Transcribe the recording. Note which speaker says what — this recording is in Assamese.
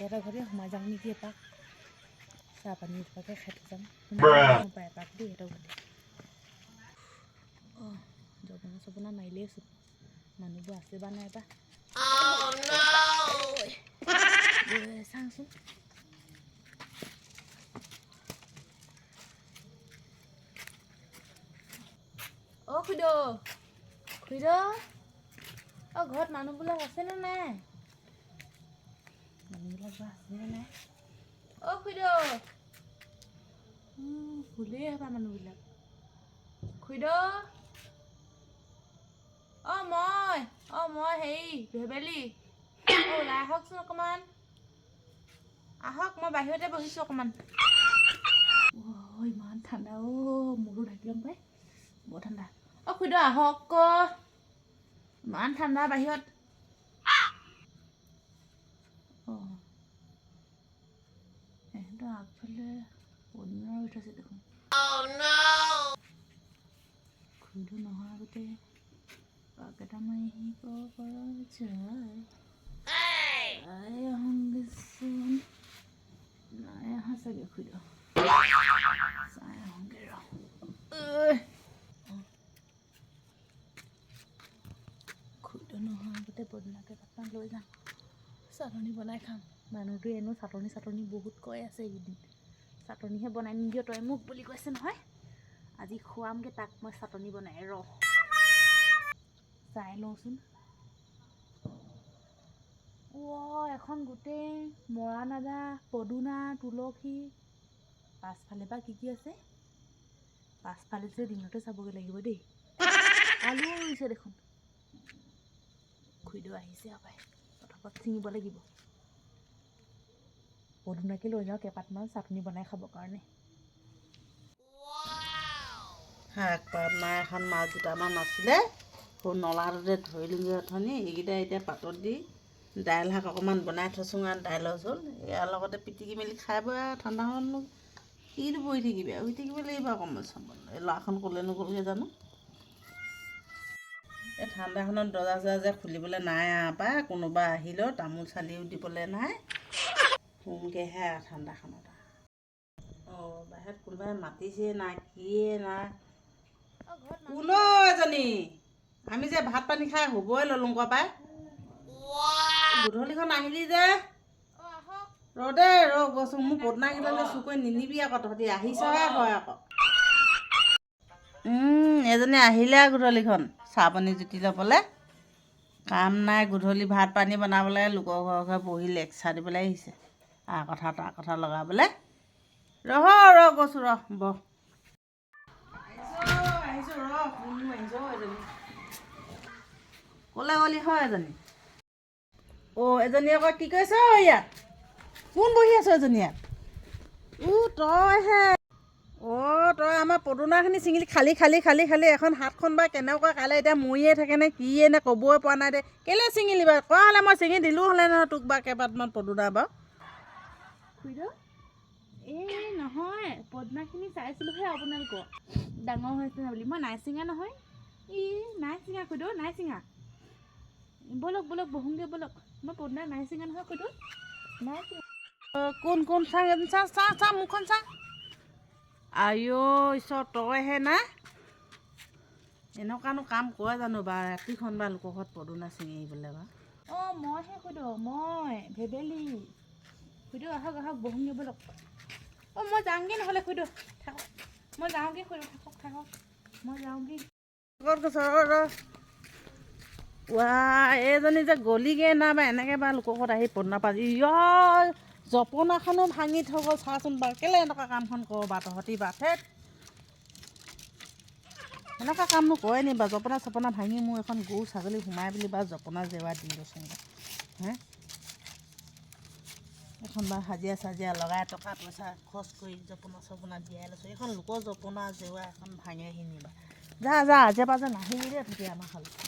Speaker 1: সিহঁতৰ ঘৰতে সোমাই যাম নেকি এপাক চাহ পানী এপাকে খাই থৈ যাম সোমাই এপাক দেই সিহঁতৰ ঘৰতে অঁ জপনা চপনা মাৰিলেইচোন মানুহবোৰ আছে বা নাই বা চাওঁচোন অ' খুইদ অ' ঘৰত মানুহবিলাক আছেনে নাই মানুহবিলাক বা আছেনে নাই অ' খুইদ ভুলেই হ'বা মানুহবিলাক খুইদ মই হেৰি ভেবেলি ওলাই আহকচোন অকণমান আহক মই বাহিৰতে বহিছোঁ অকণমান ইমান ঠাণ্ডা মোৰো ঢাকি ল'ম পাই বৰ ঠাণ্ডা অ' খুইদ আহক আকৌ ইমান ঠাণ্ডা বাহিৰত অঁ সিহঁতৰ আগফালে পদিনা ৰুই থৈছে দেখোন খুইদ নোহোৱাৰ আগতে পাক এটা মাৰি আহিব পৰা যায় আহোঁগেচোন নাই অহা চাগে খুইদ চাই আহোঁগে ৰ খুইদ নোহোৱাৰ আগতে পদিনাকে কেইটামান লৈ যাম চাটনি বনাই খাম মানুহটোৱে এনেও চাটনি বহুত কৈ আছে এইকেইদিন চাটনিহে বনাই নিদিয় তই মোক বুলি কৈছে নহয় আজি খুৱামগৈ তাক মই চাটনি বনাই চাই লওঁচোন এখন গোটেই মৰা নাদা পদুনা তুলসী পাছফালে বা কি আছে পাছফালে যে দিনতে চাবগৈ লাগিব দেই আলু ৰুইছে দেখোন খুইদ আহিছে হপাই পথাৰত ছিঙিব লাগিব পদুনাকে লৈ যাওঁ কেইপাতমান চাটনি বনাই খাবৰ কাৰণে শাক পাত নাই এখন মাছ দুটামান আছিলে নলাটোতে ধৰিলোঁগৈ অথনি এইকেইটা এতিয়া পাতত দি দাইল শাক অকণমান বনাই থৈছোঁ আৰু দাইলৰ জোল ইয়াৰ লগতে পিটিকি মেলি খাই বৈ আৰু ঠাণ্ডাখনত কিনো বহি থাকিবি আৰু শুই থাকিব লাগিব অকণমান চাবলৈ এই ল'ৰাখন ক'লৈ নগ'লগৈ জানো এই ঠাণ্ডাখনত দৰ্জা চৰ্জা খুলিবলৈ নাই আৰু পাই কোনোবা আহিলেও তামোল চালিও দিবলৈ নাই শুওঁগৈহে আৰু ঠাণ্ডাখনত অঁ বাহিৰত কোনোবাই মাতিছে নাই কিয়ে নাই কোলো এজনী আমি যে ভাত পানী খাই শুবই ল'লোঁ আকৌ পাই গধূলিখন আহিলি যে ৰ গৈছোঁ মোৰ পদনাকেইডাল চুৰ কৰি নিনিবি আকৌ তহঁতি আহিছহে হয় আকৌ এজনী আহিলে আৰু গধূলিখন চাহ পানী জুতি ল'বলৈ কাম নাই গধূলি ভাত পানী বনাবলৈ লোকৰ ঘৰে বহি লেকচাৰ দিবলৈ আহিছে তাৰ কথা লগাবলৈ ৰ গৈছোঁ বহ আহিছোঁ এজনী ক'লৈ গ'লি হয় এজনী এজনী আকৌ কি কৈছ ইয়াত কোন বহি আছ এজনী ইয়াত তইহে তই আমাৰ পদুনাখিনি ছিঙিলি খালি এখন হাতখন বা কেনেকুৱা কাইলৈ এতিয়া মৰিয়ে থাকে নে কিয়ে নে ক'বই পৰা নাই দে কেলৈ ছিঙিলি বাৰু কোৱা হ'লে মই ছিঙি দিলোঁ হ'লে নহয় তোক বা কেইপাতমান পদুনা বাৰু খুইদ নহয় পদুনাখিনি চাইছিলোঁহে আপোনালোকৰ ডাঙৰ হৈছে বুলি মই নাই ছিঙা নহয় নাই ছিঙা খুইদ নাই ছিঙা ব'লক বহোংগৈ ব'লক মই পদুনা নাই ছিঙা নহয় খুইদ নাই ছিঙা কোন চা মুখখন চা ঈশ্বৰ তইহে না এনেকুৱানো কাম কৰে জানো বা ৰাতিখন বা লোকৰ ঘৰত পদুনা ছিঙি আহিবলৈ বা মইহে খুইদ মই ভেবেলি খুইদ আহক বহোংগৈ ব'লক মই যাওঁগৈ নহ'লে খুইদ থাকক মই যাওঁগৈ খুইদ থাকক মই যাওঁগৈ ক'ত গৈছ এইজনী যে গলিগৈ না বা এনেকৈ বা লোকৰ ঘৰত আহি পদুনা পাজি জপনাখনো ভাঙি থৈ গ'ল চাচোন বাৰু কেলৈ এনেকুৱা কামখন কৰ বা তহঁতি বা ঠেত এনেকুৱা কামনো কৰে নি বা জপনা ভাঙি মোৰ এখন গৰু ছাগলী সোমাই বুলি বা জপনা জেওৰা দি লৈছোঁ এখন বা হাজিৰা লগাই টকা পইচা খৰচ কৰি জপনা দিয়াই লৈছোঁ এইখন লোকৰ জপনা জেওৰা এখন ভাঙেহি নিবা যা আজিৰ পৰা যে নাহিবি দেই তেতিয়া আমাৰ খালি